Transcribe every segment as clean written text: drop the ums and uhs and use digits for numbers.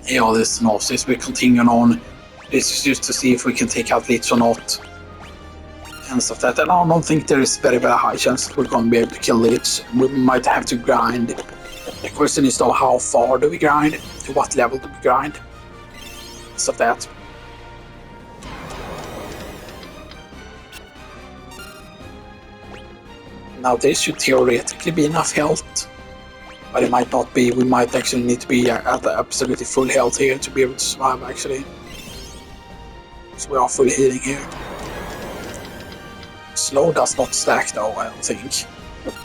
Yeah, this Gnosis, we continue on. This is just to see if we can take out Lich or not. And stuff like that. And I don't think there is very high chance that we're going to be able to kill Lich. We might have to grind. The question is though, how far do we grind? To what level do we grind? Stuff that. Now this should theoretically be enough health. But it might not be. We might actually need to be at absolutely full health here to be able to survive actually. So we are full healing here. Slow does not stack though, I don't think. It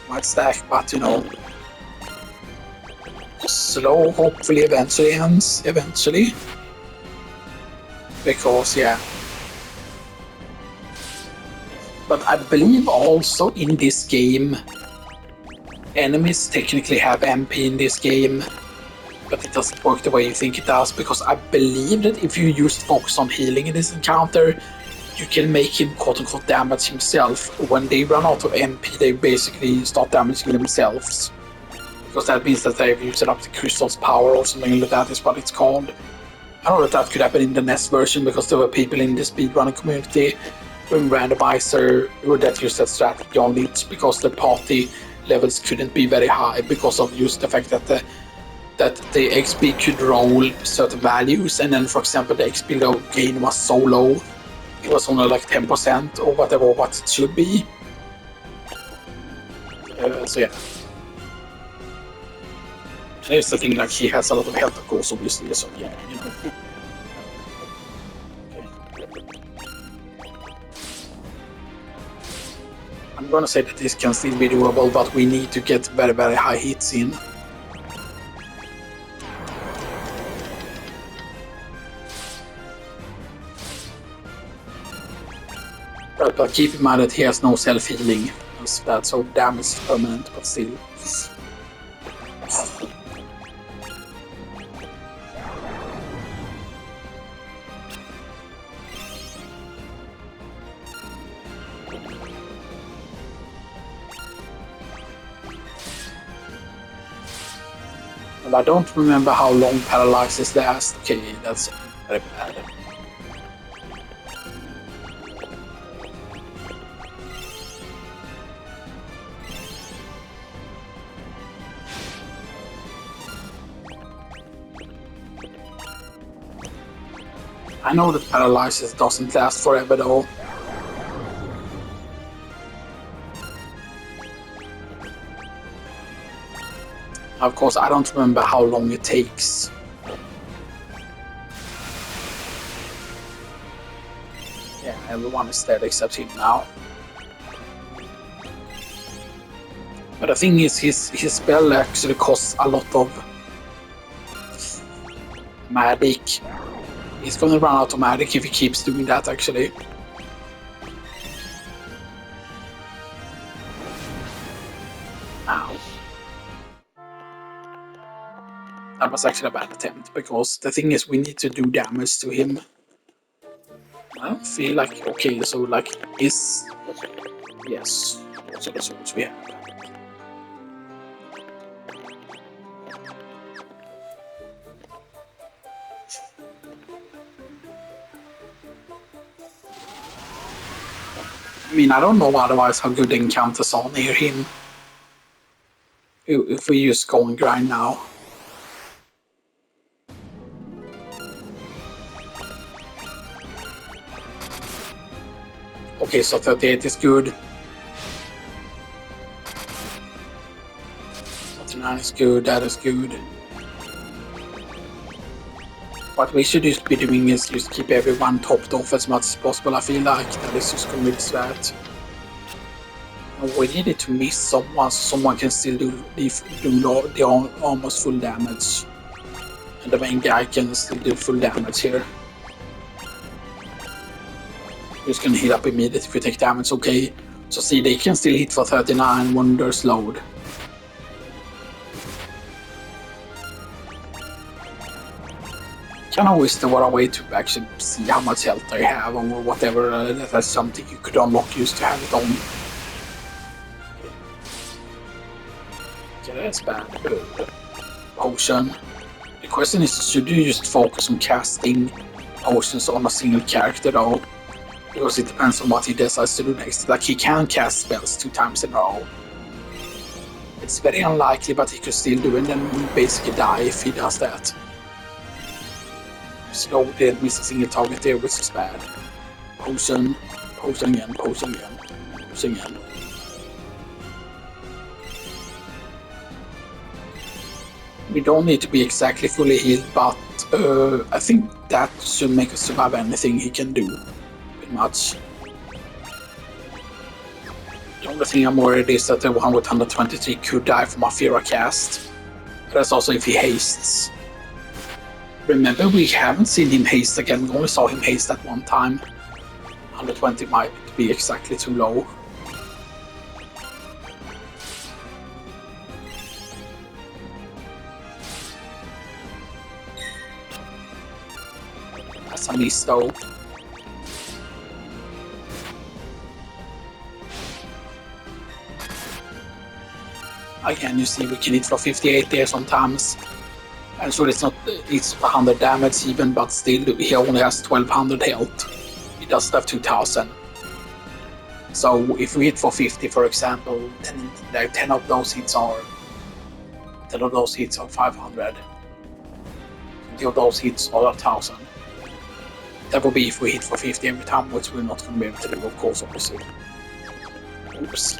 might stack, but you know. Slow hopefully eventually ends, eventually. Because, yeah. But I believe also in this game, enemies technically have MP in this game, but it doesn't work the way you think it does, because I believe that if you just focus on healing in this encounter, you can make him quote-unquote damage himself. When they run out of MP, they basically start damaging themselves. Because that means that they've used up the crystal's power or something like that is what it's called. I know that could happen in the NES version because there were people in the speedrunning community doing randomizer that used that strategy on Lich because the party levels couldn't be very high because of just the fact that the XP could roll certain values, and then for example the XP gain was so low, it was only like 10% or whatever what it should be. So yeah. And here's the thing, like he has a lot of health of course obviously, so yeah, you know. I'm gonna say that this can still be doable, but we need to get very high hits in. But keep in mind that he has no self-healing, so damage is permanent, but still. Well, I don't remember how long paralysis lasts. Okay, that's very bad. I know that paralysis doesn't last forever though. Of course, I don't remember how long it takes. Yeah, everyone is dead except him now. But the thing is, his spell actually costs a lot of magic. He's gonna run out of magic if he keeps doing that actually. Ow. That was actually a bad attempt, because the thing is we need to do damage to him. I don't feel like, okay, so like is, yes, so that's what we have. I mean, I don't know otherwise how good the encounters are near him. If we just go and grind now. Okay, so 38 is good. 49 is good, that is good. What we should just be doing is just keep everyone topped off as much as possible. I feel like that is just going to be the strat. We needed to miss someone so someone can still do the almost full damage. And the main guy can still do full damage here. Just gonna hit up immediately if we take damage, okay. So see, they can still hit for 39 when they're slowed. Can always there were a way to actually see how much health they have or whatever. That's something you could unlock used to have it on. Okay, that's bad. Potion. The question is, should you just focus on casting potions on a single character though? Because it depends on what he decides to do next. Like, he can cast spells 2 times in a row. It's very unlikely, but he could still do it, and then we basically die if he does that. So did miss a single target there, which is bad. Potion, potion again, potion again, potion again. We don't need to be exactly fully healed, but I think that should make us survive anything he can do, pretty much. The only thing I'm worried is that the one with 123 could die from a Fira cast. But that's also if he hastes. Remember, we haven't seen him haste again, we only saw him haste at one time. 120 might be exactly too low. That's a miss though. Again, you see we can hit for 58 there sometimes. And so it's 100 damage even, but still he only has 1200 health. He doesn't have 2000. So if we hit for 50, for example, then 10 of those hits are 500. 20 of those hits are 1000. That would be if we hit for 50 every time, which we're not going to be able to do, of course, obviously. Oops.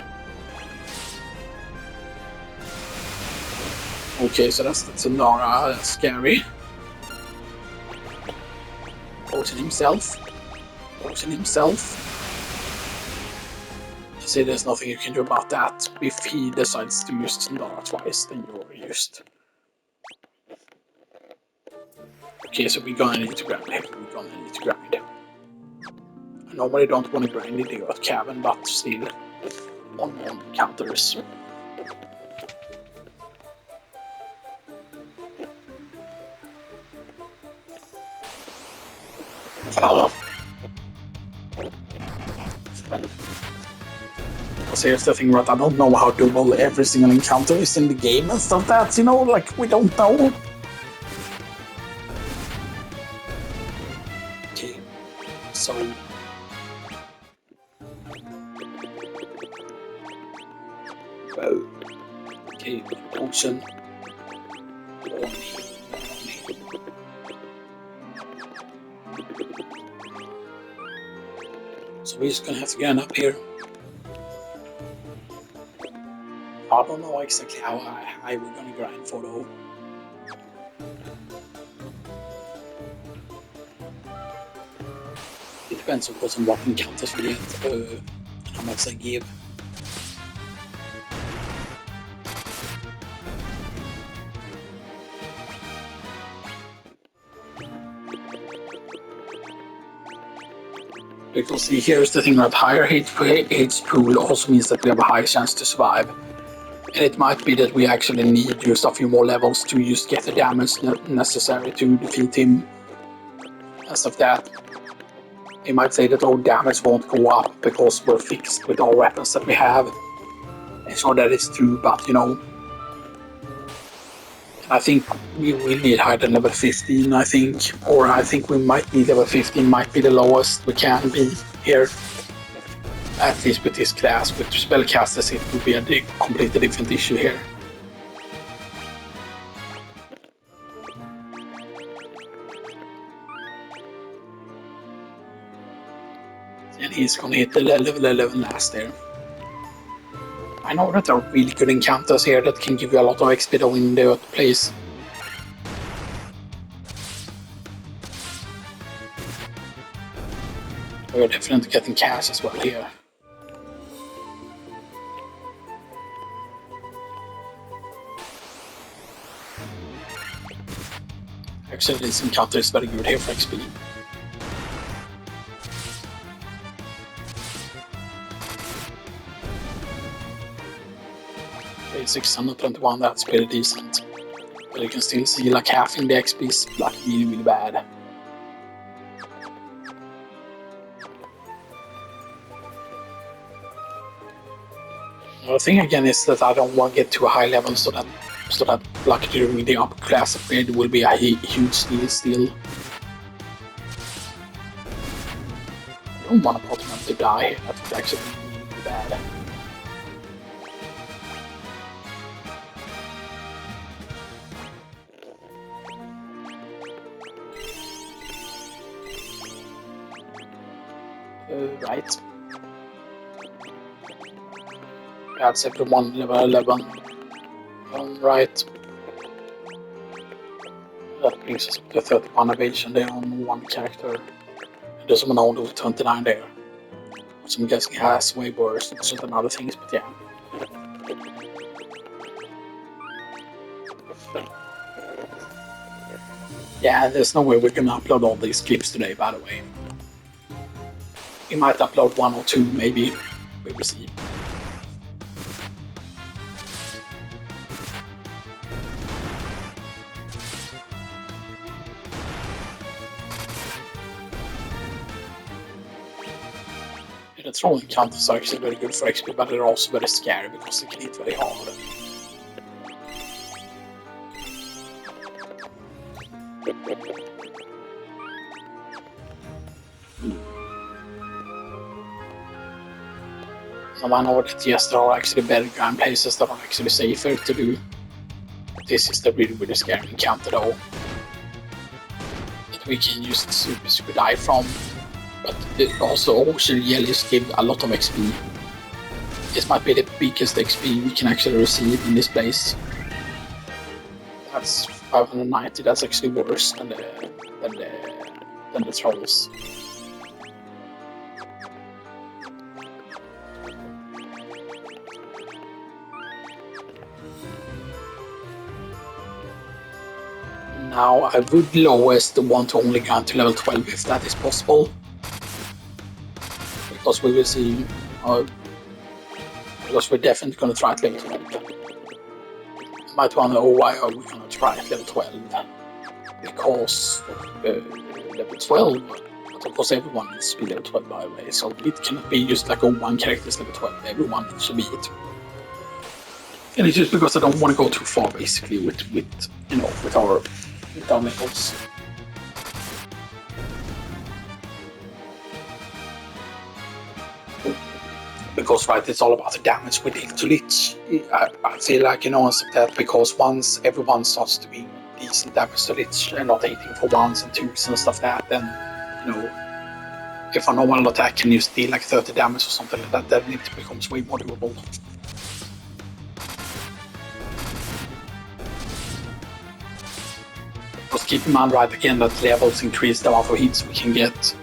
Okay, so that's a Nara, that's scary. Potion himself. Potion himself. I say there's nothing you can do about that. If he decides to use Nara twice, then you're used. Okay, so we're gonna need to grind him. I normally don't want to grind it here at Cabin, but still on counters. So here's the thing, right? I don't know how doable every single encounter is in the game and stuff. That's, you know, like, we don't know. Okay, so okay, potion. So we're just gonna have to get up here. I don't know exactly how high we're gonna grind for though. It depends, of course, on what encounters we get and how much they give. Because here's the thing, that higher HP pool also means that we have a higher chance to survive. And it might be that we actually need just a few more levels to just get the damage necessary to defeat him and stuff like that. You might say that our damage won't go up because we're fixed with all weapons that we have. And sure, that is true, but you know, I think we will need higher than level 15, I think. Or I think we might need level 15, might be the lowest we can be here. At least with this class. With spellcasters it would be a completely different issue here. And he's gonna hit the level 11 last there. I know that there are really good encounters here that can give you a lot of XP though in the place. We're definitely getting cash as well here. Actually, this encounter is very good here for XP. Okay, 621, that's pretty decent. But you can still see like half in the XP is like really bad. The thing again is that I don't want to get to a high level so that lucky during the upper class upgrade, it will be a huge deal still. I don't want to put them to die. That would actually be really bad. Right. That's everyone level 11. Right. That brings us up to 31 evasion there on one character. And there's someone only with 29 there. Which I'm guessing has way worse than certain other things, but yeah. Yeah, there's no way we're gonna upload all these clips today, by the way. We might upload one or two, maybe. We will see. The throwing counters are actually very good for XP, but they're also very scary because they can hit very hard. Now I know that yes, there are actually better ground places that are actually safer to do. This is the really scary encounter though. That we can use the super die from. But also ocean jellies give a lot of XP. This might be the biggest XP we can actually receive in this place. That's 590, that's actually worse than the trolls. Now I would lowest want to only go to level 12 if that is possible. Because we will see, because we're definitely going to try at level 12. You might wonder, oh, why are we going to try at level 12? Because level 12, but of course everyone needs to be level 12 by the way, so it cannot be just like, oh, one character is level 12, everyone needs to be it. And it's just because I don't want to go too far basically with our levels. Because right, it's all about the damage we deal to Lich. I feel like that because once everyone starts to be decent damage to Lich and not hitting for ones and twos and stuff like that, then if a normal attack can just deal like 30 damage or something like that, then it becomes way more doable. Just keep in mind right again that levels increase the amount of hits we can get.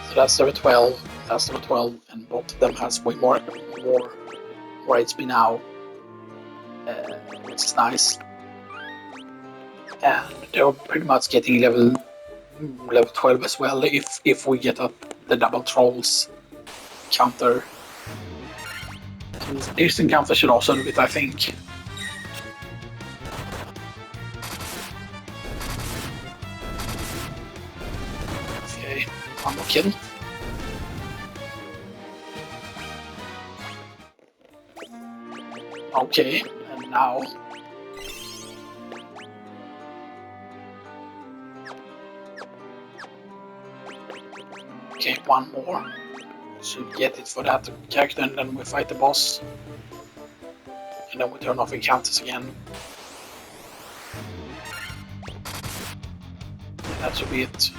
So that's level 12, that's level 12, and both of them has way more HP now, which is nice. And they're pretty much getting level 12 as well if we get up the double trolls counter. This encounter should also do it, I think. Okay, one more kill. Okay, and now okay, one more. Should get it for that character, and then we fight the boss. And then we turn off encounters again. And that should be it.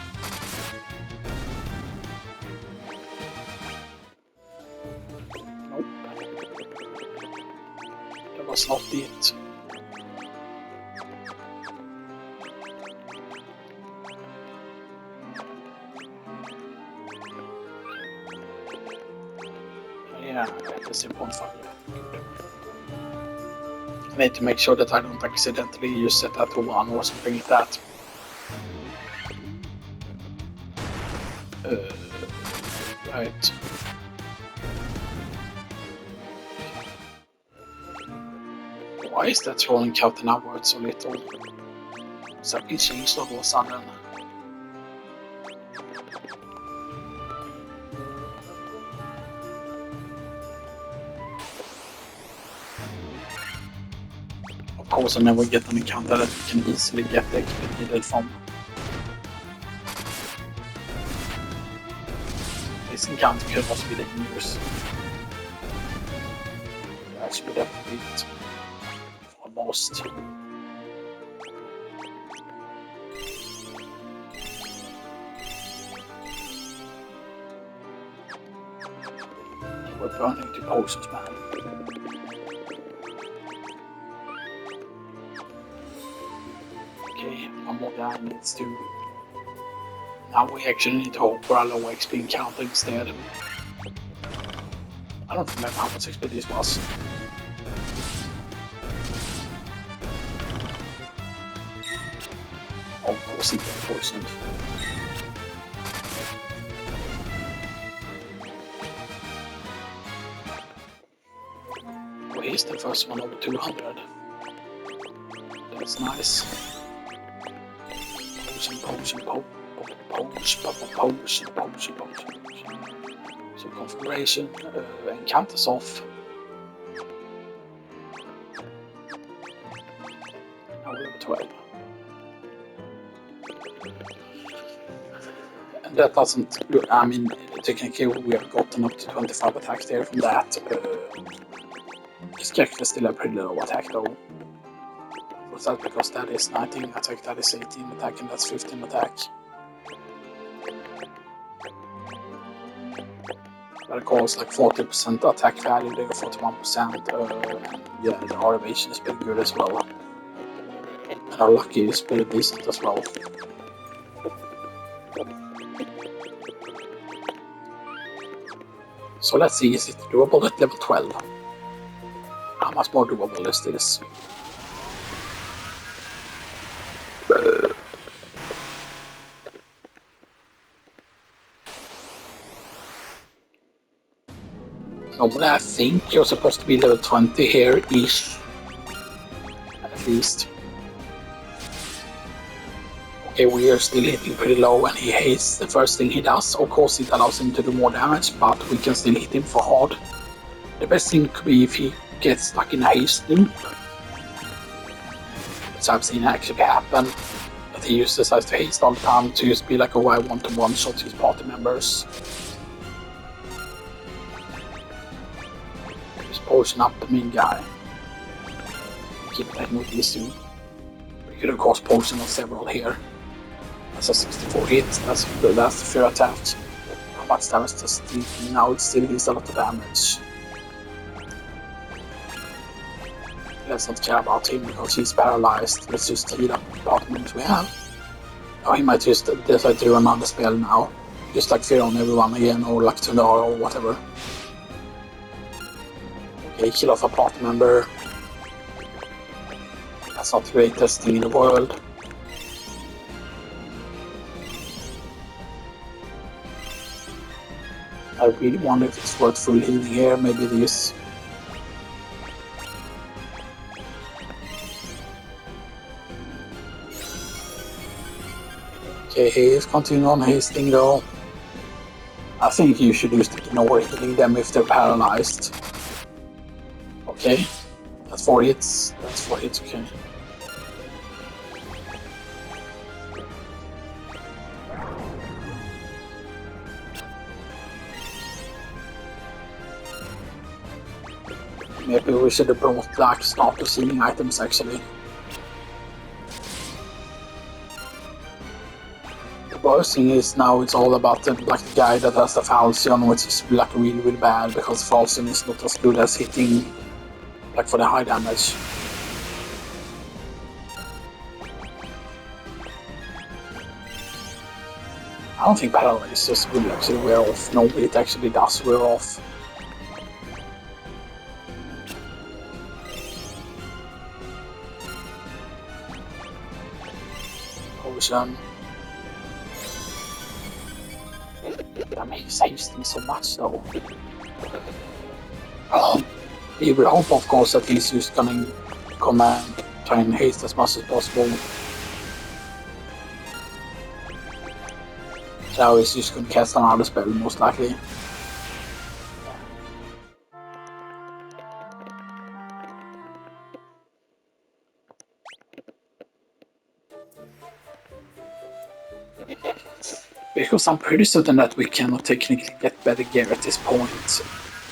Nope. That was not it. Yeah, that's important for you. I need to make sure that I don't accidentally use set that to 1 or something like that. Right. Why is that rolling counter now worth so little? Something changed all of a sudden. course I never get an encounter that you can easily get the XP needed from. This encounter could also be dangerous. That should be definitely it. Almost. We're burning 2 potions, man. Okay, one more guy needs to... Now we actually need to hope for a low XP encounter instead. I don't remember how much XP this was. Of course he got poisoned. Oh, he's the first one over 200. That's nice. Potion. So configuration, encounters off. Now we're level 12. And that doesn't, I mean, technically we have gotten up to 25 attacks there from that. This character still have pretty low attack though. Was that because that is 19 attack, that is 18 attack, and that's 15 attack. But of course, like 40% attack value there, 41%, and yeah, the our evasion is pretty good as well. And our lucky is pretty decent as well. So let's see, is it doable at level 12? How much more doable is this? Normally I think you're supposed to be level 20 here-ish. At least. Okay, we are still hitting pretty low and he hates the first thing he does. Of course it allows him to do more damage, but we can still hit him for hard. The best thing could be if he gets stuck in a haste loop. Which I've seen actually happen. That he uses as to haste all the time to just be like, oh, I want to one-shot his party members. Potion up the main guy. Keep playing with these two. We could of course potion on several here. That's a 64 hit, that's good, that's the fair attack. How much damage does it do? Now it still deals a lot of damage. Let's not care about him because he's paralyzed. Let's just heal up the apartment we have. Oh, he might just decide to do another spell now. Just like fear on everyone again, or like Tundara or whatever. Okay, kill off a party member. That's not the greatest thing in the world. I really wonder if it's worth full healing here, maybe it is. Okay, he is continuing on hasting though. I think you should just ignore healing them if they're paralyzed. Okay, that's 4 hits. That's 4 hits, okay. Maybe we should have brought like starter sealing items actually. The worst thing is now it's all about the guy that has the Falchion, which is like really bad because Falchion is not as good as hitting like for the high damage. I don't think Paralysis will actually wear off. No, it actually does wear off. Potion. Damn, he's hasting so much though. You would hope, of course, that he's just gonna come and try and haste as much as possible. Now he's just gonna cast another spell, most likely. Because I'm pretty certain that we cannot technically get better gear at this point.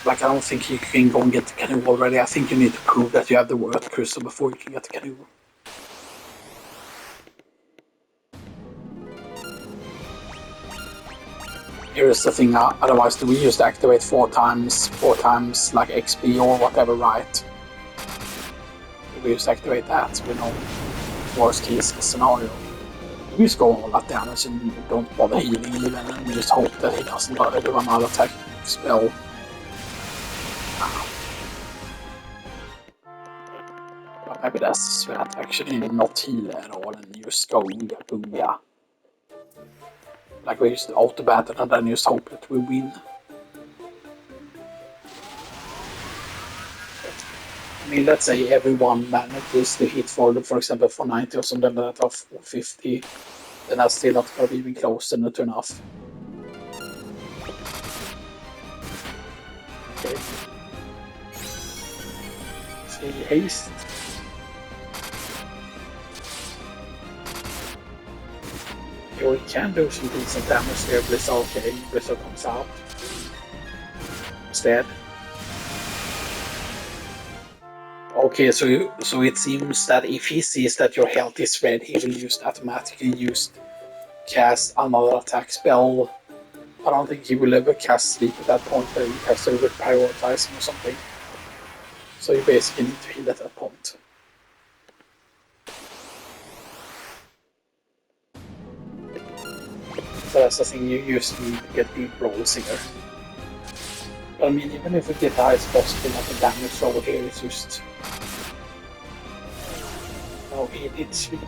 Like, I don't think you can go and get the canoe already. I think you need to prove that you have the word crystal before you can get the canoe. Here's the thing, otherwise do we just activate four times like XP or whatever, right? We just activate that, we know worst case scenario. We just go all that damage and don't bother healing even, and we just hope that he doesn't do another attack spell. But maybe that's that actually not heal at all and just go booyah. Like we just auto battle and then just hope that we win. I mean, let's say everyone manages to hit for example, for 90 or something like that, or 50, then that's still not going to be even close to enough. Okay. See, haste. Yeah, we can do some decent damage there, Blizzard. Okay, Blizzard comes out instead. Okay, so it seems that if he sees that your health is red, he will just automatically cast another attack spell. I don't think he will ever cast sleep at that point, but he has to with prioritizing or something. So you basically need to heal at that point. So that's the thing, you just need to get good rolls here. But I mean, even if we get the highest possible, not the damage roll here, it's just... Oh, he did sleep.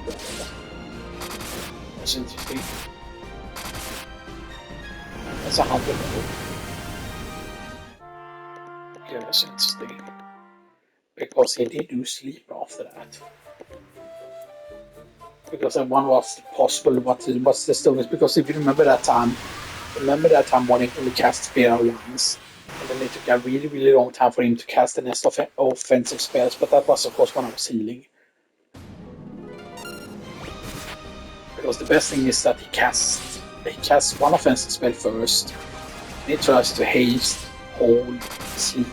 That's interesting. That's 100 roll. Yeah, that's interesting. Because he did do sleep after that. Because I wonder what's possible, what's the stone is. Because if you remember that time when he only cast Fear once, and then it took a really, really long time for him to cast the next offensive spells, but that was of course when I was healing. Because the best thing is that he casts one offensive spell first, and he tries to haste, hold, sleep.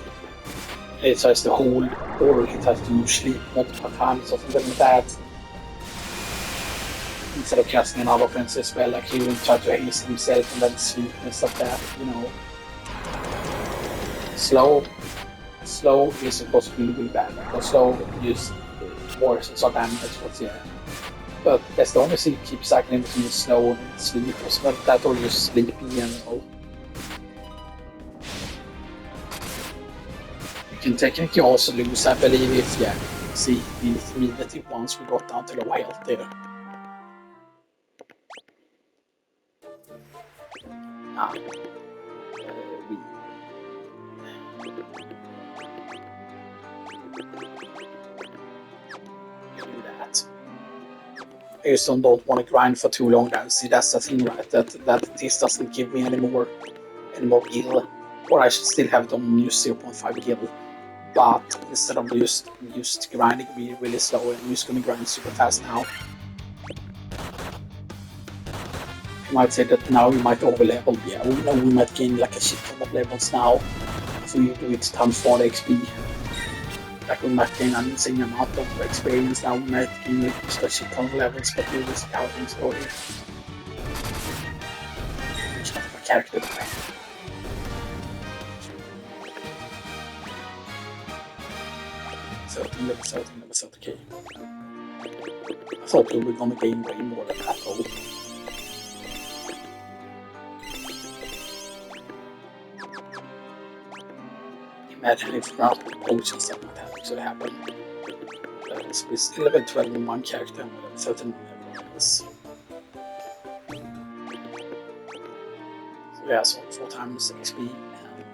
He tries to hold, or he tries to sleep multiple times or something like that. Instead of casting another offensive spell, like he will try to haste himself and then sleep and stuff like that, you know. Slow is of course really, really bad, because slow just worsens our damage, but yeah. But as long as he keeps cycling between slow and sleep or something like that, or just sleep in general. You can technically also lose, I believe, if see immediately once we got down to low health there. Do that. I just don't want to grind for too long now. See, that's the thing, right? That this doesn't give me any more gil. Or I should still have it on just 0.5 gil. But instead of just grinding really, really slow, I'm just gonna grind super fast now. You might say that now you might overlevel. Yeah, we might gain like a shit ton of levels now. If we do it times 4 XP. Like we might gain an insane amount of experience now, we might gain just a shit ton of levels, but we'll just see how things go here. Which kind of a character do I have? Level 13, okay. I thought we were gonna gain way more than that though. Imagine if not potions stuff like that actually happened. We're still level 12 in one character and level 13 in everyone else. So yeah, so 4 times XP and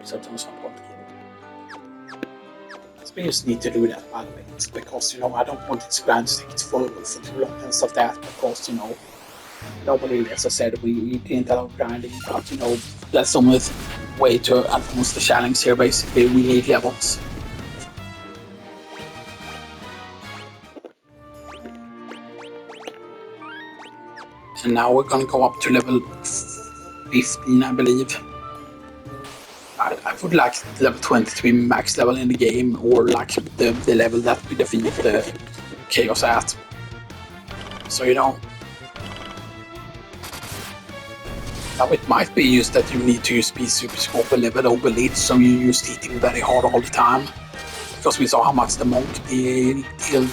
13 times 1 point kill. So we just need to do that by the way, because I don't want this grind to take it for too long and stuff like that, because normally, as I said, we didn't allow grinding, but that's the only way to advance the challenge here. Basically, we need levels. And now we're gonna go up to level 15, I believe. I would like level 20 to be max level in the game, or like the level that we defeat the chaos at. So you know. Now it might be used that you need to use speed super scope a level over Lich, so you use hitting very hard all the time. Because we saw how much the monk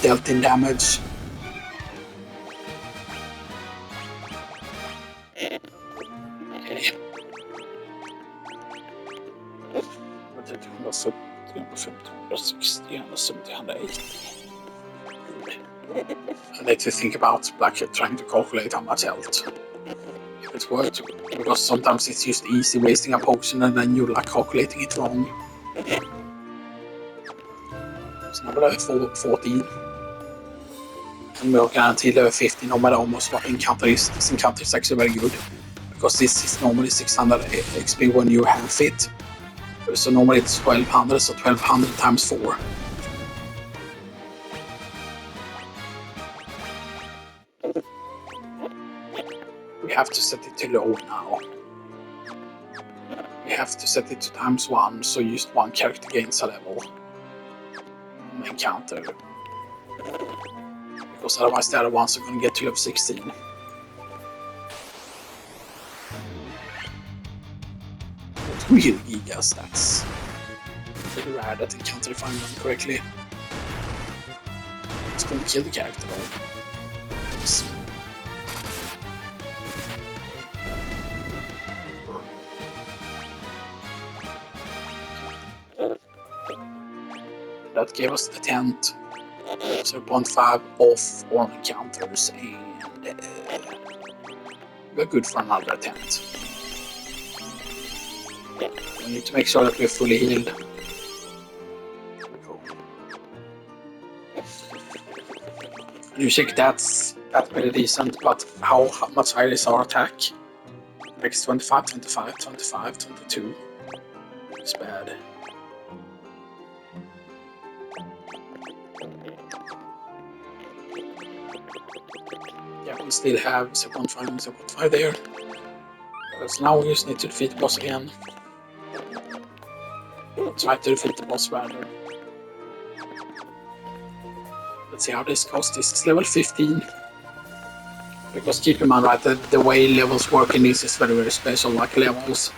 dealt in damage. Okay. 350, 360, 170, 180. I need to think about like trying to calculate how much health. If it's worth, because sometimes it's just easy wasting a potion and then you're like calculating it wrong. So now we're level 14. And we're guaranteed level 15 no matter almost what encounter is. This encounter is actually very good, because this is normally 600 XP when you have it. So normally it's 1200, so 1200 times 4. We have to set it to low now. We have to set it to times 1, so just one character gains a level on the encounter. Because otherwise the other ones are going to get to level 16. But real giga stats. Pretty rare that encounter, if I remember correctly. It's going to kill the character though. Yes. That gave us the tent. 0.5 off all encounters, and we're good for another tent. We need to make sure that we're fully healed. And you check that's pretty decent, but how much higher is our attack? Makes 25, 25, 25, 22. It's bad. Yeah, we still have 0.5 and 0.5 there. So now we just need to defeat the boss again. Try to defeat the boss rather. Let's see how this goes. This is level 15. Because keep in mind, right, the way levels work in this is very, very special. Like levels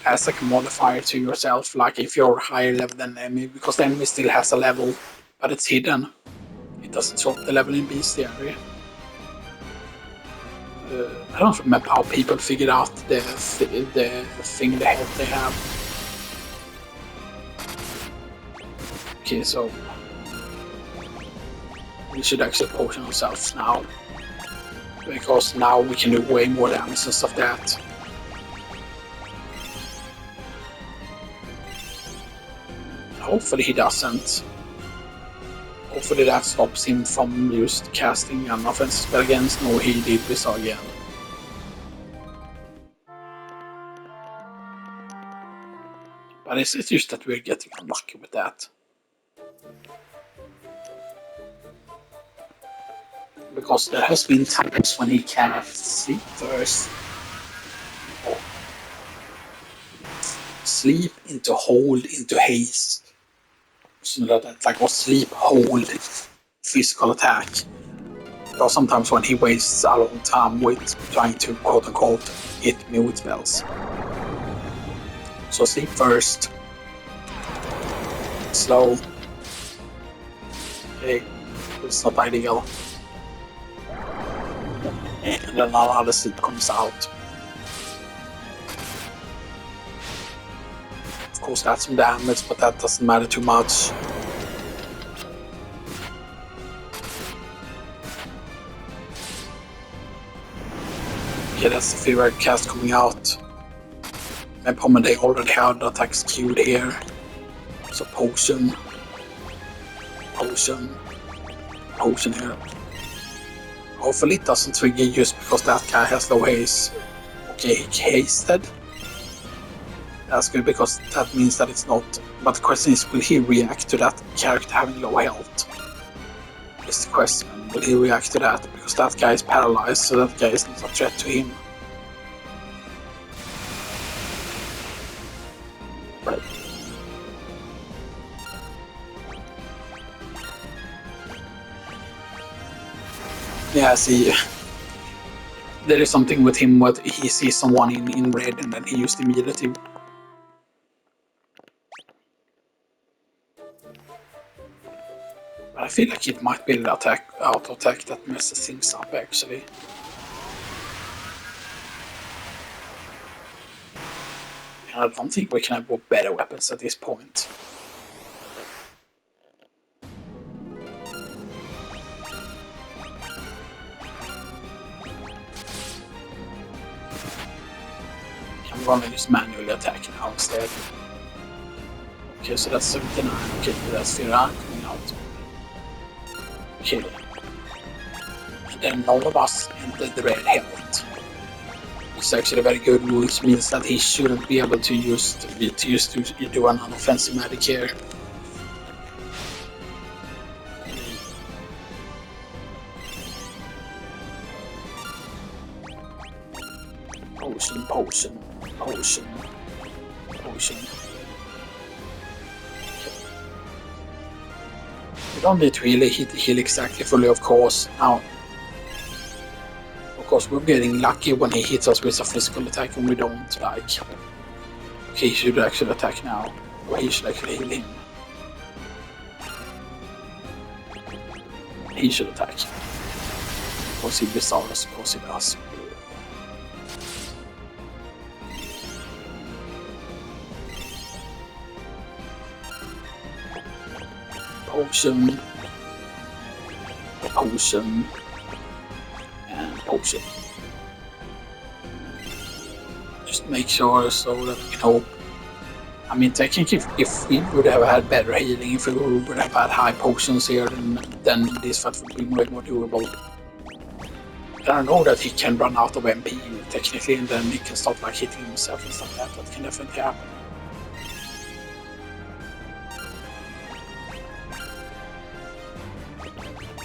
has like a modifier to yourself. Like if you're higher level than the enemy, because the enemy still has a level, but it's hidden. It doesn't show up the level in bestiary. I don't remember how people figured out the thing, the health they have. Okay, so we should actually potion ourselves now, because now we can do way more damage and stuff like that. Hopefully he doesn't. Hopefully that stops him from just casting an offensive spell against. No, he did this again. But it's just that we're getting unlucky with that. Because there has been times when he can't sleep first. Or sleep into hold into haste. So that like, or sleep hold physical attack. Because sometimes when he wastes a long time with trying to quote unquote hit me with spells. So sleep first. Slow. Okay, it's not ideal. And then now the sleep comes out. Of course that's some damage, but that doesn't matter too much. Okay, that's the fever cast coming out. My problem, they already had the attacks queued here. So potion. Potion. Potion here. Hopefully it doesn't trigger just because that guy has low haste. Okay, he hasted. That's good, because that means that it's not. But the question is, will he react to that character having low health? is the question. Will he react to that? Because that guy is paralyzed, so that guy is not a threat to him. Yeah, see, there is something with him what he sees someone in red and then he used immediately. But I feel like it might be the auto attack that messes things up actually. And I don't think we can have better weapons at this point. I'm gonna just manually attack now instead. Okay, so that's 79. Okay, that's Fira coming out. Okay. And then none of us entered the red helmet. It's actually very good, which means that he shouldn't be able to do an unoffensive magic here. Potion, potion, potion, potion. We don't need to heal exactly fully, of course. Now, of course, we're getting lucky when he hits us with a physical attack and we don't, like... Okay, he should actually attack now. Or he should actually heal him. He should attack. Of course he bizarre us, of course he does. Potion, potion, and potion. Just make sure so that we can hope. I mean, technically, if we would have had better healing, if we would have had high potions here, then this fight would be way more doable. I know that he can run out of MP technically, and then he can start like hitting himself and stuff like that. That can definitely happen.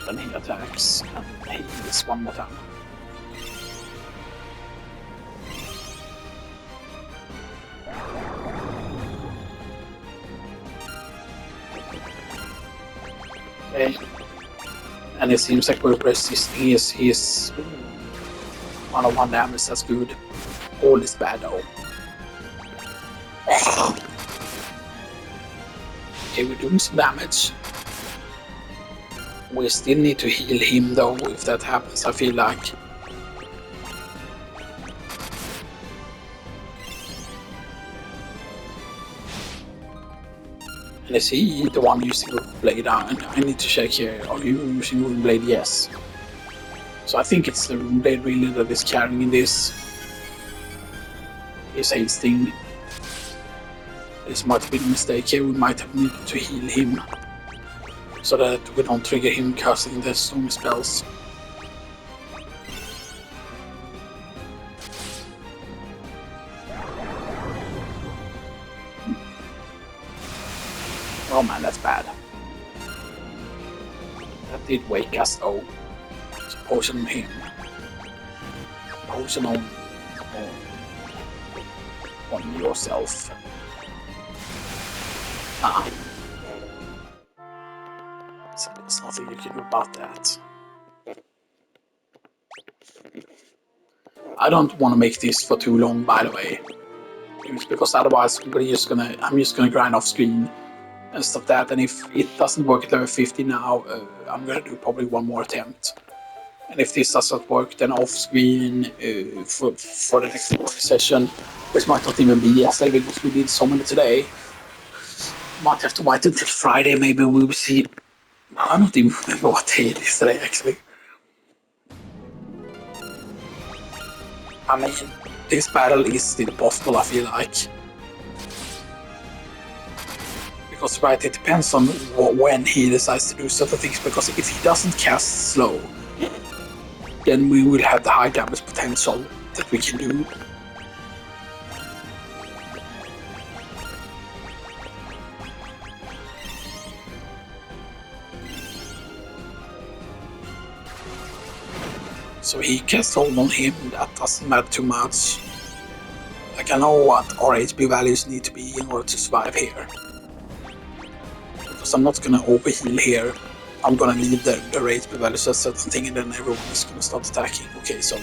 Then he attacks and he heals one more time. Okay. And it seems like we're resisting his 101 damage, that's good. All is bad though. Okay, we're doing some damage. We still need to heal him though, if that happens, I feel like. And is he the one using Wooden Blade? I need to check here. Are you using Wooden Blade? Yes. So I think it's the Wooden Blade really that is carrying this. He's hasting. This might have been a mistake here. We might have needed to heal him. So that we don't trigger him casting the storm spells. Oh man, that's bad. That did wake us though. So potion on him. Potion on yourself. Ah. So there's nothing you can do about that. I don't want to make this for too long, by the way. Because otherwise I'm just gonna grind off screen and stuff that, and if it doesn't work at level 50 now, I'm gonna do probably one more attempt. And if this doesn't work, then off screen for the next session, which might not even be yesterday because we did so many today. Might have to wait until Friday, maybe we will see. I don't even remember what day it is today, actually. I mean, this battle is still possible, I feel like. Because, right, it depends on when he decides to do certain things, because if he doesn't cast slow, then we will have the high damage potential that we can do. So he casts hold on him, that doesn't matter too much. Like, I know what our HP values need to be in order to survive here. Because I'm not gonna overheal here. I'm gonna leave the HP values at a certain thing and then everyone is gonna start attacking. Okay, so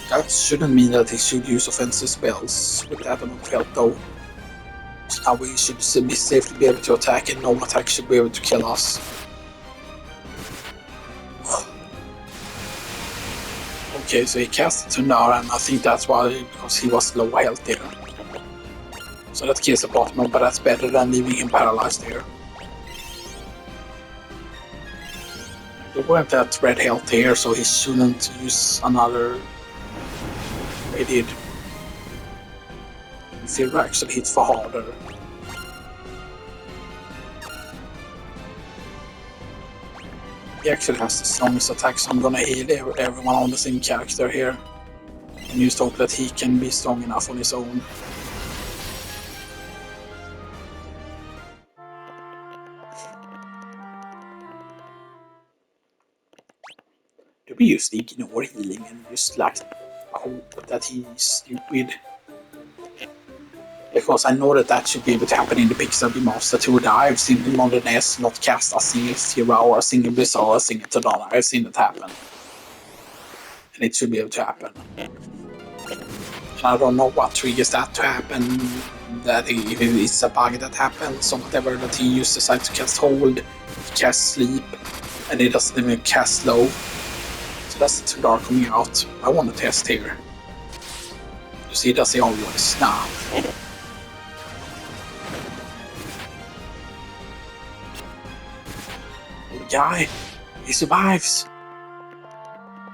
that shouldn't mean that he should use offensive spells with that amount of health though. So now we should be safe to be able to attack and no attack should be able to kill us. Okay, so he cast it to Nara and I think that's why, because he was low health there. So that kills the bottom, but that's better than leaving him paralyzed here. He weren't at red health here, so he shouldn't use another. He did. Fear actually hit for harder. He actually has the strongest attack, so I'm gonna heal everyone on the same character here. And just hope that he can be strong enough on his own. Do we just ignore healing and just like hope that he's stupid? Because I know that should be able to happen in the Pixel Master 2. I've seen him on the NES not cast a single Zero or a single Blizzard or a single Tadana. I've seen it happen. And it should be able to happen. And I don't know what triggers that to happen. That if it's a bug that happens or whatever, that he uses to cast hold, cast sleep, and he doesn't even cast slow. So that's the Tadar coming out. I want to test here. You see, does he always? Nah. Guy, he survives.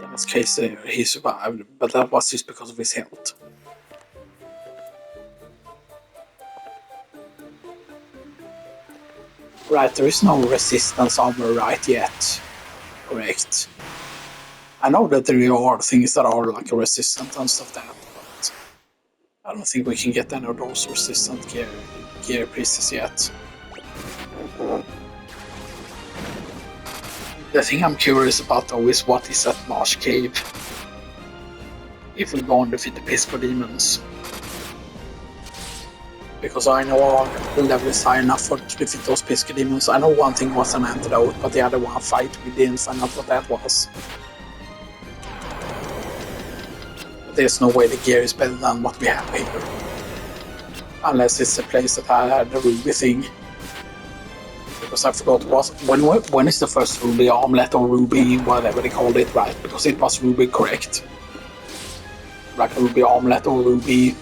That's crazy, he survived, but that was just because of his health. Right, there is no resistance armor right yet. Correct. I know that there are things that are like resistant and stuff like that, but I don't think we can get any of those resistant gear pieces yet. The thing I'm curious about though is what is that marsh cave? If we go and defeat the Pisco demons. Because I know our level is high enough to defeat those Pisco demons. I know one thing was an antidote, but the other one fight we didn't find out what that was. But there's no way the gear is better than what we have here. Unless it's a place that had the ruby thing. Because I forgot when is the first ruby armlet or ruby, whatever they called it, right? Because it was ruby, correct? Like a ruby armlet or ruby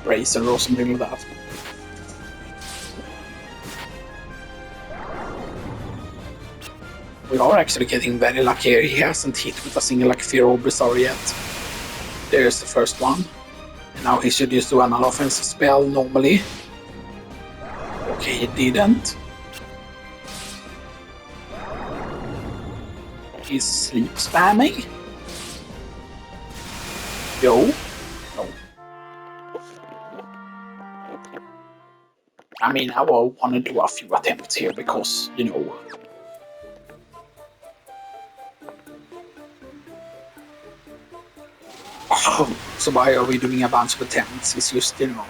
bracer or something like that. We are actually getting very lucky here. He hasn't hit with a single like Fear or Bizarre yet. There's the first one. And now he should just do another offensive spell normally. Okay, he didn't. He's sleep spamming? Yo? No. I mean, I will want to do a few attempts here because, you know. Oh, so why are we doing a bunch of attempts? It's just, you know.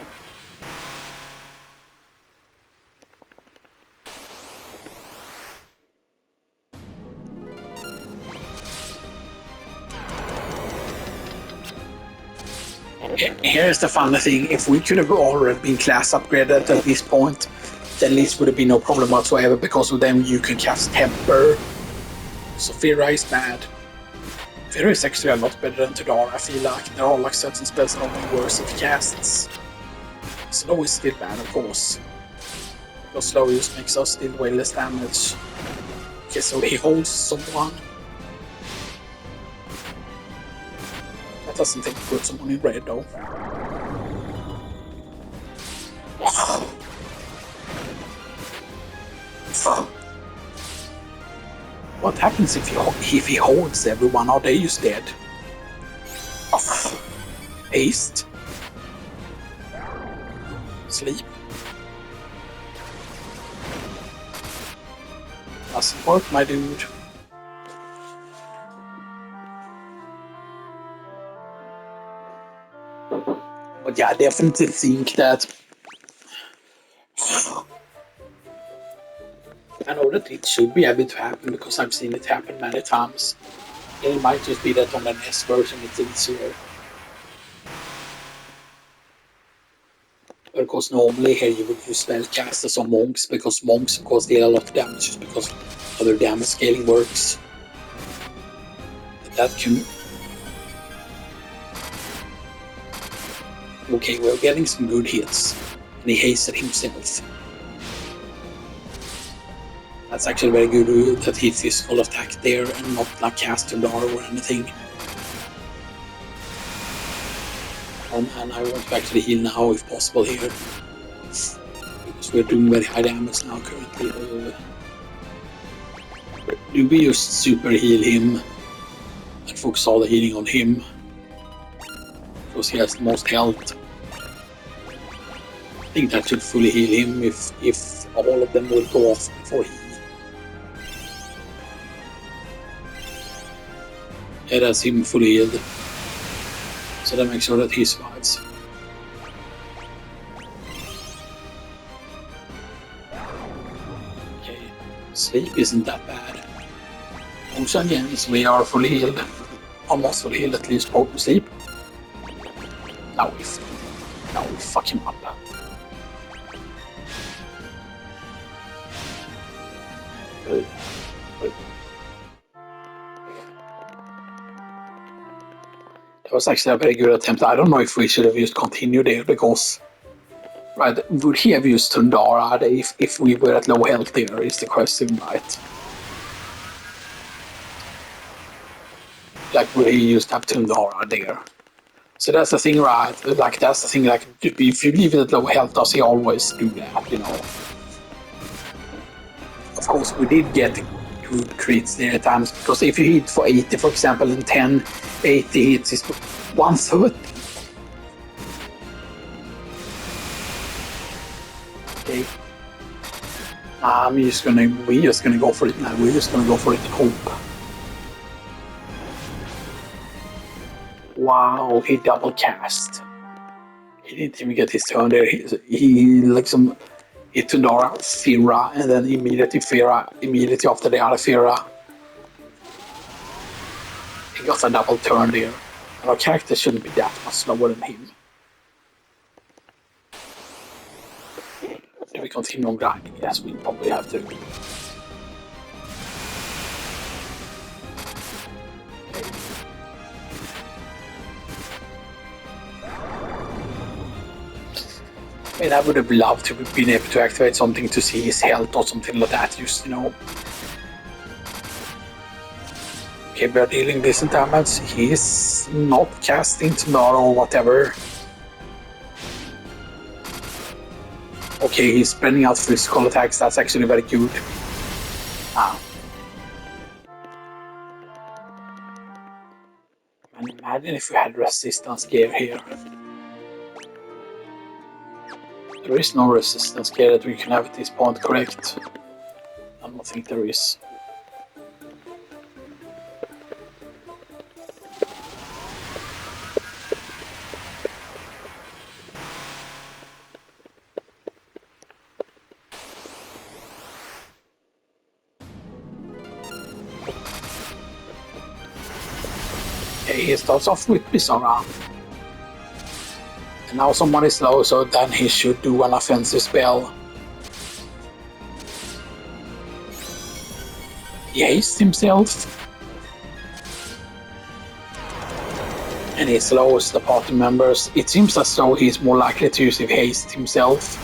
Here's the funny thing, if we could have already been class upgraded at this point, then Lich would have been no problem whatsoever, because with them you can cast Temper. So Fira is bad. Fira is actually a lot better than Tudor, I feel like. There are like certain spells that are only worse if casts. Slow is still bad, of course. Because slow just makes us deal way less damage. Okay, so he holds someone. That doesn't take to put someone in red though. What happens if he holds everyone? Are they just dead? Haste. Sleep. Doesn't work, my dude. But yeah, I definitely think that I know that it should be able to happen because I've seen it happen many times. And it might just be that on the NES version it's easier. But of course, normally here you would use spellcasters or monks because monks, of course, deal a lot of damage just because how their damage scaling works. But that can. Okay, we're getting some good hits. And he hasted himself. That's actually very good that he physical attack there and not like cast Tundara or anything. And I want to actually heal now if possible here. Because we're doing very high damage now currently. Do we just super heal him and focus all the healing on him? Because he has the most health. I think that should fully heal him if all of them will go off before he. Yeah, that's him fully healed. So that makes sure that he survives. Okay, sleep isn't that bad. Also again, so we are fully healed. Almost fully healed, at least hope to sleep. Now we fuck him up. That was actually a very good attempt. I don't know if we should have used continue there because, right, would he have used Tundara if we were at low health there is the question, right? Like, would he use that Tundara there? So that's the thing, right? Like, that's the thing, like, if you leave it at low health, does he always do that, you know? Of course, we did get good crits there at times, because if you hit for 80, for example, and 10, 80 hits is 130. Okay. We're just gonna go for it now. We're just gonna go for it and hope. Wow, he double cast. He didn't even get his turn there. He like some hit Tundara, Fira, and then immediately after the other Fira. He got a double turn there. And our character shouldn't be that much slower than him. Do we continue on grinding? Yes, we probably have to. I mean, I would have loved to have been able to activate something to see his health or something like that, just, you know. Okay, we are dealing decent damage. He's not casting Tundara or whatever. Okay, he's spreading out physical attacks. That's actually very good. And imagine if we had resistance gear here. There is no resistance gear that we can have at this point, correct? I don't think there is. Okay, he starts off with Bizarra. And now someone is low, so then he should do an offensive spell. He hastes himself. And he slows the party members. It seems as though he's more likely to use haste himself.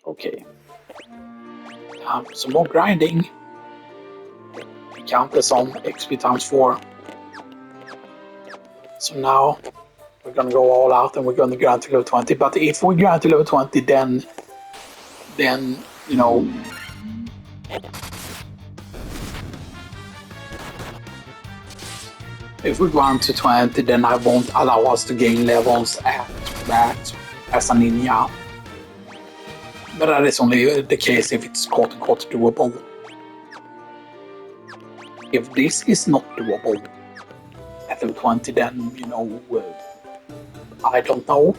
Okay. Some more grinding. Count this on XP times 4. So now we're gonna go all out and we're gonna grind to level 20. But if we grind to level 20, then you know, if we grind to 20, then I won't allow us to gain levels at that as a ninja. But that is only the case if it's quote unquote doable. if this is not doable at level 20, then, you know, I don't know.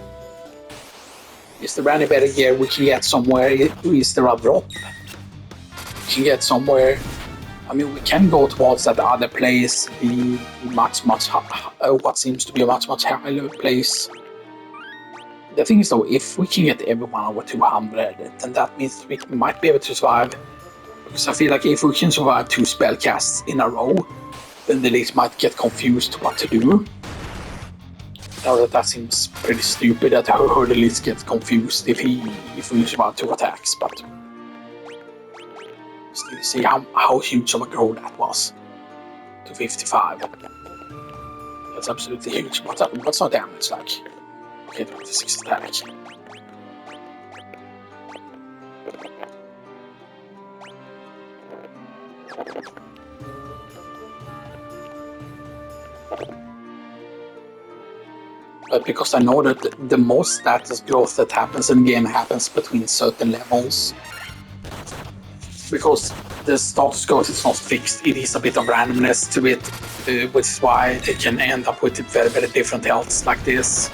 Is there any better gear we can get somewhere? Is there a drop? We can get somewhere. I mean, we can go towards that other place, the what seems to be a much higher place. The thing is though, if we can get everyone over 200, then that means we might be able to survive. Because I feel like if we can survive 2 spell casts in a row, then the Lich might get confused what to do. Now that seems pretty stupid that the Lich gets confused if we survive 2 attacks, but still see how huge of a grow that was. To 55. That's absolutely huge. What's our damage like? Okay, 26 attack. But because I know that the most status growth that happens in the game happens between certain levels. Because the status growth is not fixed, it is a bit of randomness to it, which is why they can end up with very different healths like this.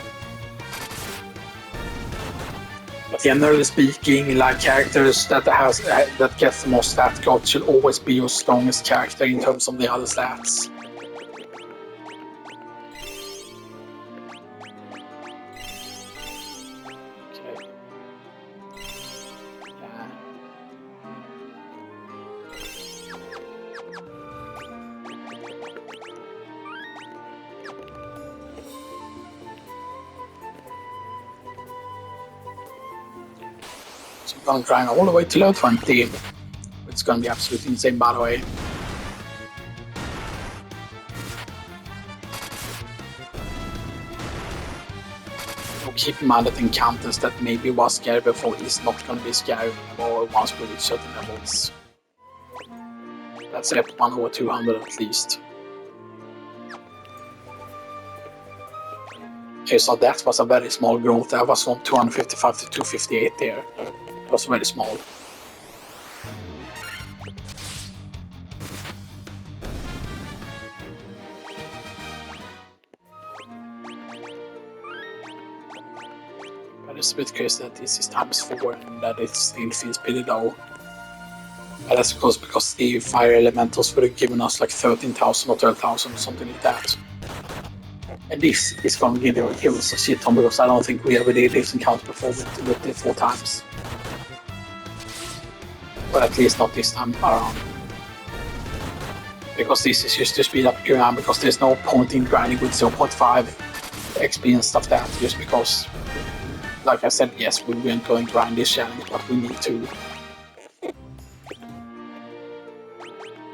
But generally speaking, like characters that gets the most stat growth should always be your strongest character in terms of the other stats. So I'm gonna grind all the way to level 20. It's gonna be absolutely insane, by the way. So keep in mind that encounters that maybe was scary before is not gonna be scary anymore once we reach certain levels. That's level 1 over 200 at least. Okay, so that was a very small growth. That was from 255 to 258 there. It was very small. But it's a bit crazy that this is times 4 and that it still feels pretty low. But that's because the fire elementals would have given us like 13,000 or 12,000 or something like that. And this is going to give us a shit ton because I don't think we ever did this encounter before with the 4 times. But at least not this time around. Because this is just to speed up grind, because there's no point in grinding with 0.5 XP and stuff like that, just because, like I said, yes, we weren't going to grind this challenge, but we need to.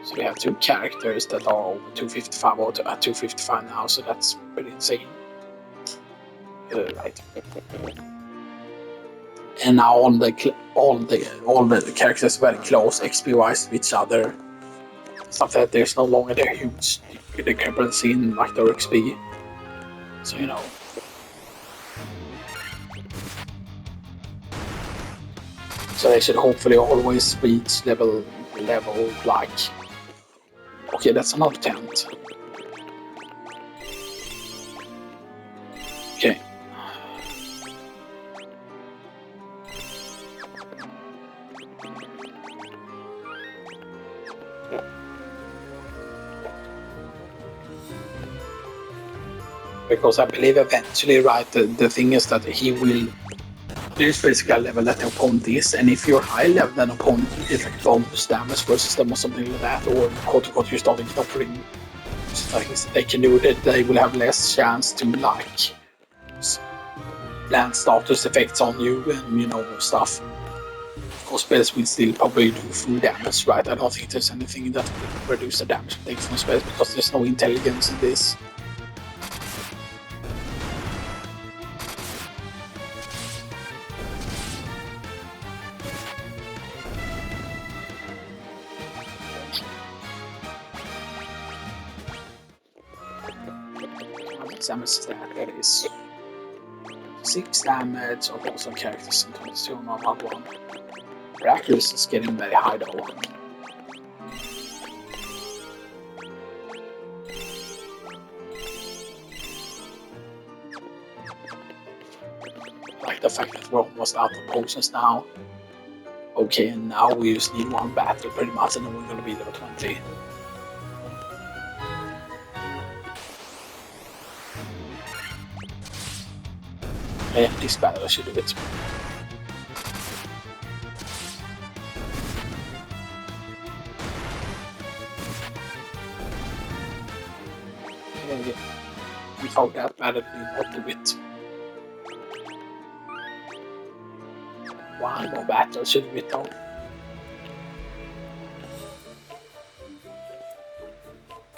So we have 2 characters that are over 255 or at 255 now, so that's pretty insane. Right. And now all the characters are very close XP-wise to each other. Stuff that there's no longer their huge discrepancy in like their XP. So you know. So they should hopefully always reach level like. Okay, that's another tent. Okay. Because I believe eventually, right, the thing is that he will. There's basically a level that the opponent is, and if you're high level than opponent, you get like bonus damage versus them or something like that, or quote unquote you're starting knockering. So things that they can do that they will have less chance to like land status effects on you and you know stuff. Of course, spells will still probably do full damage, right? I don't think there's anything that will reduce the damage taken from spells because there's no intelligence in this. Damage that is 6 damage of also characters and 22 on normal one. Accuracy is getting very high though. the fact that we're almost out of potions now. Okay, and now we just need one battle pretty much, and then we're gonna be level 20. Yeah, this battle should do it. Without that battle, we not do it. One more battle should be done.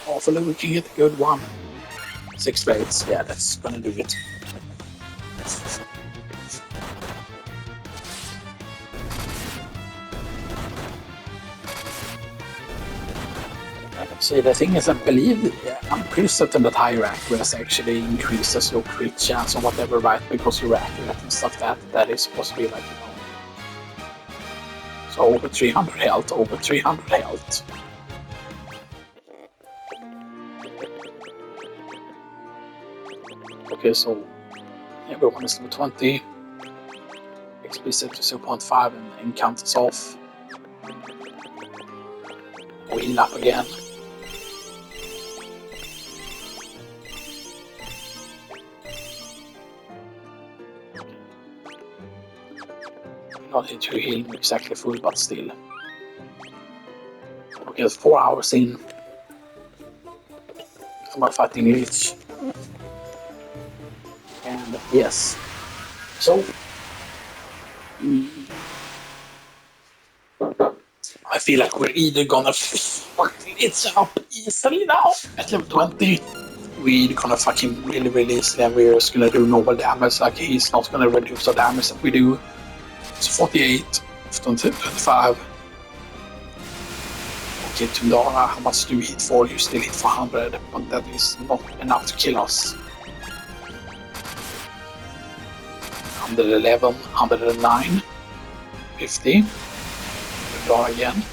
Hopefully we can get a good one. 6 blades, yeah, that's gonna do it. See, the thing is, I believe, I'm pretty certain that higher accuracy actually increases your crit chance or whatever, right? Because you're accurate and stuff that is supposed to be like, So over 300 health, over 300 health. Okay, so everyone is level 20. XP set to 0.5 and encounters off. We heal up again. Not into healing exactly full, but still. Okay, it's 4 hours in. I'm fighting Lich. And yes. So I feel like we're either gonna fuck it up easily now at level 20. We're either gonna fucking really easily, and we're just gonna do normal damage. Like, he's not gonna reduce the damage that we do. So 48, 25. Okay, Tundara, how much do you hit for? You still hit for 100, but that is not enough to kill us. 111, 109, 50. Tundara again.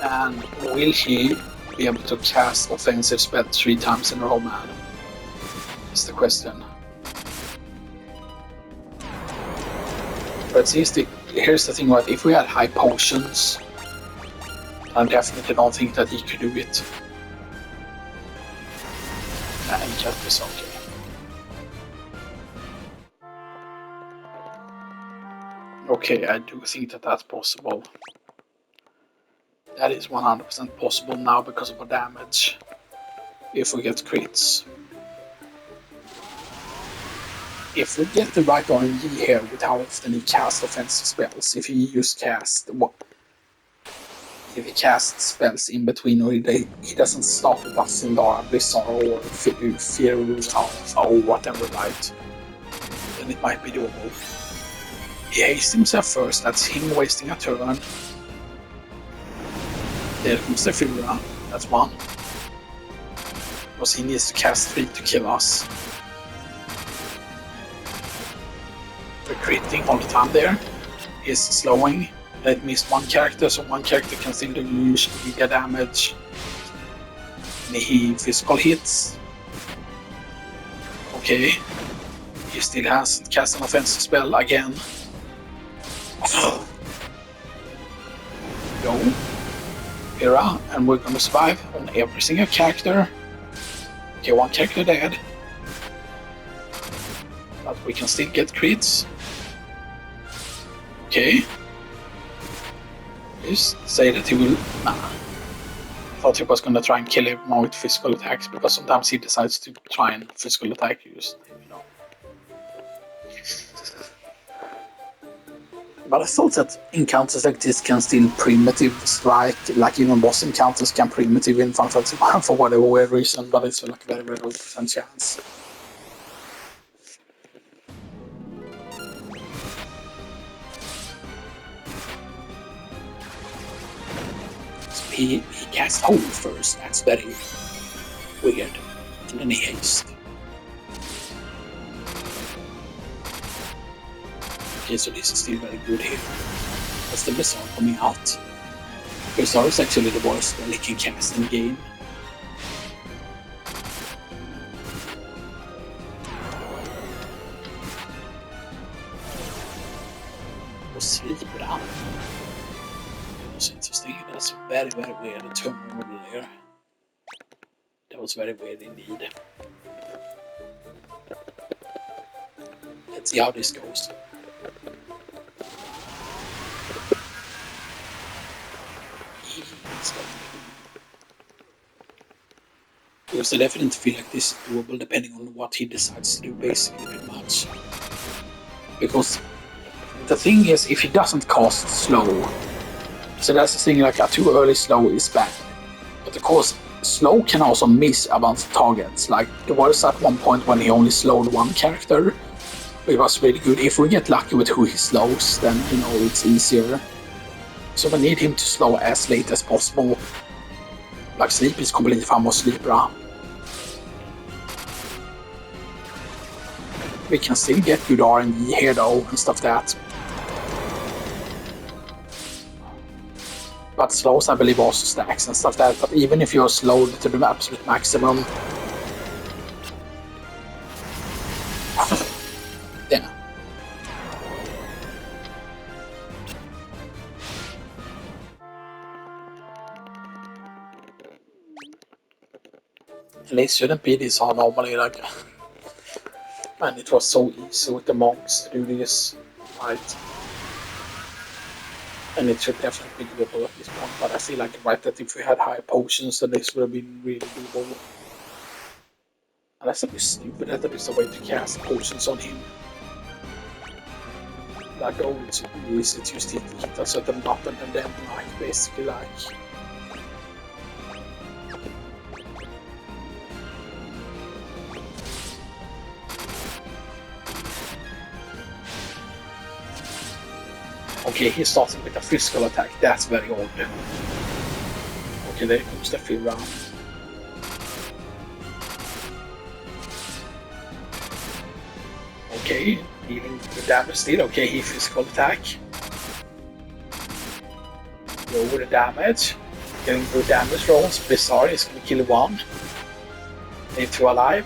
And will he be able to cast offensive spell 3 times in a row, man? Is the question. But here's the thing, right? If we had high potions, I definitely don't think that he could do it. And he just is okay. Okay, I do think that that's possible. That is 100% possible now because of our damage. If we get crits. If we get the right RNG here with how often he casts offensive spells, if he casts spells in between, or he doesn't stop with Sindara, Blizzard, or Fear Alpha, or whatever, right? Then it might be doable. He hastes himself first, that's him wasting a turn. There comes the Fura, that's 1. Because he needs to cast 3 to kill us. We're critting all the time there. He's slowing. It missed 1 character, so 1 character can still do usually get damage. And he physical hits. Okay. He still has cast an offensive spell again. Go. Hera, and we're gonna survive on every single character. Okay, 1 character dead. But we can still get crits. Okay. Just say that he will. Nah. I thought he was gonna try and kill everyone with physical attacks, because sometimes he decides to try and physical attack you, But I thought that encounters like this can still primitive strike, like even boss encounters can primitive in Final Fantasy 1 for whatever weird reason, but it's like a very low percent chance. So he cast Hold first, that's very weird, and then he haste. Okay, so this is still very good here. That's the Blizzard coming out. Blizzard is actually the worst spell he can cast in the game. or sleep down. It was interesting. That's very, very weird. The turn model there. That was very weird indeed. Let's see how this goes. Because I definitely feel like this is doable depending on what he decides to do, basically, pretty much. Because the thing is, if he doesn't cast slow, so that's the thing, like a too early slow is bad. But of course, slow can also miss advanced targets. Like there was at one point when he only slowed one character. It was really good. If we get lucky with who he slows, then you know it's easier. So we need him to slow as late as possible. Like sleep is completely fine with sleeper. We can still get good RNG here though and stuff that. But slows I believe also stacks and stuff that. But even if you're slowed to the absolute maximum. Yeah. And it shouldn't be this hard normally, like. And it was so easy with the monks to do this, right? And it should definitely be doable at this point, but I feel like right that if we had higher potions then this would have been really doable. And that's a bit stupid that there is a way to cast potions on him. Like, oh, it's easy to just hit a certain button and then like basically like okay, he's starting with a physical attack, that's very odd. Okay, there comes the fill round. Okay, dealing the damage still. Okay, he physical attack. Lower the damage. Getting good damage rolls. Bizarre is gonna kill one. Need two alive.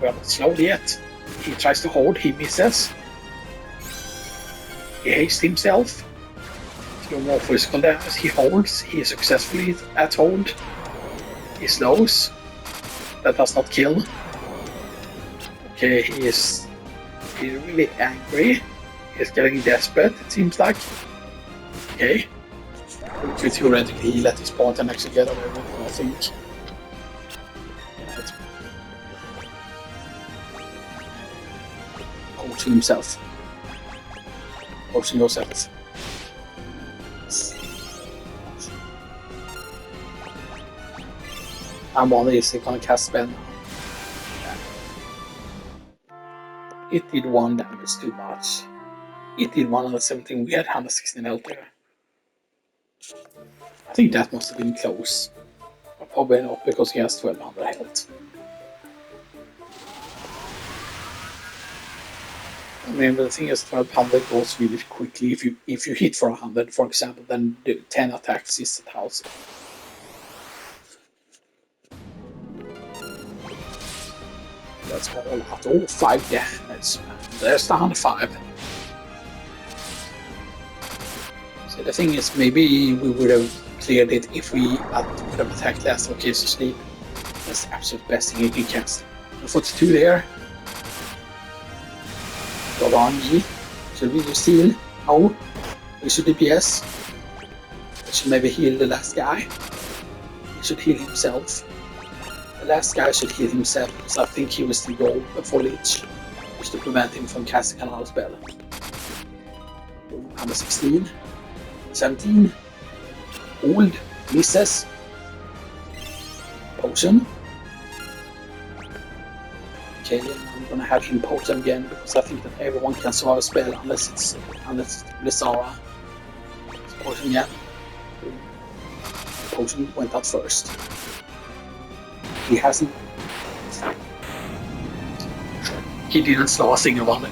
We are not slowed yet. He tries to hold, he misses. He hastes himself. No more physical damage. He holds. He is successfully at hold. He slows. That does not kill. Okay, he's really angry. He's getting desperate, it seems like. Okay. We could theoretically heal at this point and actually get away with it, I think. Yeah, potion himself. Potion yourself. I'm on easy gonna cast spell now. It did 1 damage too much. It did 117, we had 116 health there. I think that must have been close. But probably not because he has 1200 health. I mean, the thing is 1200 goes really quickly. If you hit for 100, for example, then the 10 attacks is 1000. That's all at all 5 damage. There's the 105. So the thing is, maybe we would have cleared it if we would have attacked last of Kiss to Sleep. That's the absolute best thing you can cast. 42 there. Got RNG. Should we just heal? No. We should DPS. We should maybe heal the last guy. He should heal himself. The last guy should heal himself because I think he was the goal before Lich. Just to prevent him from casting another spell. 116. 17. Old. Misses. Potion. Okay, I'm gonna have him potion again because I think that everyone can survive a spell unless it's Lissara. Potion again. Potion went out first. He hasn't. He didn't slow a single one.